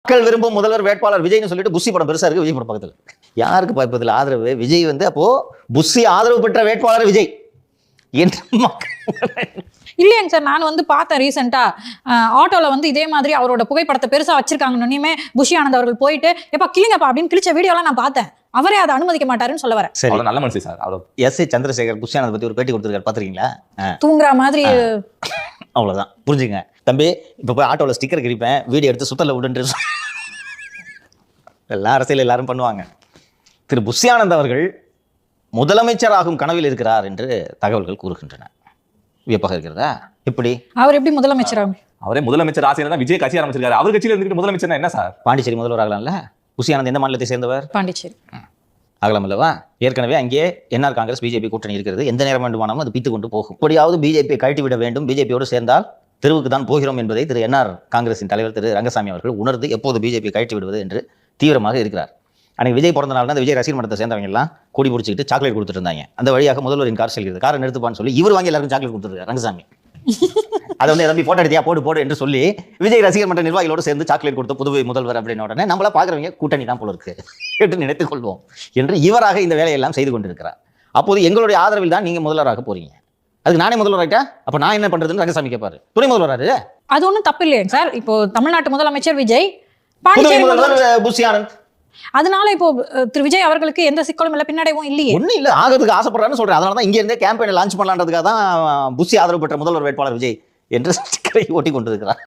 மக்கள் விரும்பும் முதல்வர் வேட்பாளர் விஜய்னு சொல்லிட்டு புஷி படம் பெருசா இருக்கு, விஜய் படம் பக்கத்துல. யாருக்கு பார்ப்பதில் ஆதரவு? விஜய் வந்து அப்போ புஷி ஆதரவு பெற்ற வேட்பாளர் விஜய் என்று இல்லையாங்க சார், நான் வந்து பார்த்தேன் ரீசெண்டா ஆட்டோல வந்து இதே மாதிரி அவரோட புகைப்படத்தை பெருசா வச்சிருக்காங்கன்னு புஷி ஆனந்த் அவர்கள் போயிட்டு எப்ப கிளிங்கப்பா அப்படின்னு கிழிச்ச வீடியோலாம் நான் பார்த்தேன். அவரே அதை அனுமதிக்க மாட்டாருன்னு சொல்ல வரேன். சரி, நல்ல மனுஷன் சார். அவர் எஸ் ஏ சந்திரசேகர் புஷி ஆனந்த் பத்தி ஒரு பேட்டி கொடுத்திருக்காரு, பாத்துருக்கீங்களா? தூங்குற மாதிரி. அவ்வளவுதான், புரிஞ்சுங்க தம்பி. இப்ப போய் ஆட்டோல ஸ்டிக்கர் கிழிப்பேன், வீடியோ எடுத்து சுத்தல விடுன்ற எல்லா அரசியல் எல்லாரும் பண்ணுவாங்க. திரு புஷி ஆனந்த் அவர்கள் முதலமைச்சராகும் கனவில் இருக்கிறார் என்று தகவல்கள் கூறுகின்றன. வியப்பாக இருக்கிறதா? எப்படி அவர் எப்படி முதலமைச்சராகும்? அவரே முதலமைச்சர் ஆசையில தான் விஜய் கட்சி ஆரம்பிச்சிருக்காரு. அவர் கட்சியில இருந்துட்டு முதலமைச்சர்னா என்ன சார்? பாண்டிச்சேரி முதல்வர் ஆகலாம்ல? புஷி ஆனந்த் எந்த மாநிலத்தை சேர்ந்தவர்? பாண்டிச்சேரி. ஆகலாம் அல்லவா? ஏற்கனவே அங்கே என்ஆர் காங்கிரஸ் பிஜேபி கூட்டணி இருக்கிறது. எந்த நேரம் வேண்டுமானாலும் அது பித்து கொண்டு போகும். இப்படியாவது பிஜேபியை கழட்டி விட வேண்டும், பிஜேபியோடு சேர்ந்தால் தெருவுக்கு தான் போகிறோம் என்பதை திரு என்ஆர் காங்கிரசின் தலைவர் திரு ரங்கசாமி அவர்கள் உணர்ந்து எப்போது பிஜேபி கழட்டி விடுவது என்று தீவிரமாக இருக்கிறார். அன்னைக்கு விஜய் பிறந்த நாள் தான் விஜய் ரசிகர் மன்றத்தை சேர்ந்தவங்க எல்லாம் கூடி பிடிச்சிக்கிட்டு சாக்லேட் கொடுத்துட்டு இருந்தாங்க. அந்த வழியாக முதல்வரின் கார் செல்கிறது. காரை நிறுத்துப்பான்னு சொல்லி இவர் வாங்கி எல்லாருக்கும் சாக்லேட் கொடுத்துருக்காரு ரங்கசாமி. அதை வந்து எதம்பி போட்டோ எடுத்தியா போடு என்று சொல்லி விஜய் ரசிகர் மன்ற நிர்வாகிகளோடு சேர்ந்து சாக்லேட் கொடுத்த புதுவை முதல்வர் அப்படின்னு உடனே நம்மளா பார்க்குறவங்க கூட்டணி தான் போல இருக்கு என்று நினைத்துக் கொள்வோம் என்று இவராக இந்த வேலையெல்லாம் செய்து கொண்டிருக்கிறார். அப்போது எங்களுடைய ஆதரவில் தான் நீங்க முதல்வராக போறீங்க, அதுக்கு நானே முதல்வராயிட்டா அப்ப நான் என்ன பண்றதுன்னு ரங்கசாமி கேட்பாரு. துணை முதல்வராரு, அது ஒன்றும் தப்பு இல்லையா சார்? இப்போ தமிழ்நாட்டு முதலமைச்சர் விஜய், புதுவை முதல்வர் புஷி ஆனந்த். அதனால இப்போ திரு விஜய் அவர்களுக்கு எந்த சிக்கலும் இல்லை, பின்னடைவும் இல்லையே. ஒன்றும் இல்லை, ஆகிறதுக்கு ஆசைப்படுறான்னு சொல்றேன். அதனால தான் இங்க இருந்தே கேம்பெயினை லான்ச் பண்ணலான்றதுக்காக தான் புஷி ஆதரவு பெற்ற முதல்வர் வேட்பாளர் விஜய் என்று ஓட்டி கொண்டிருக்கிறார்.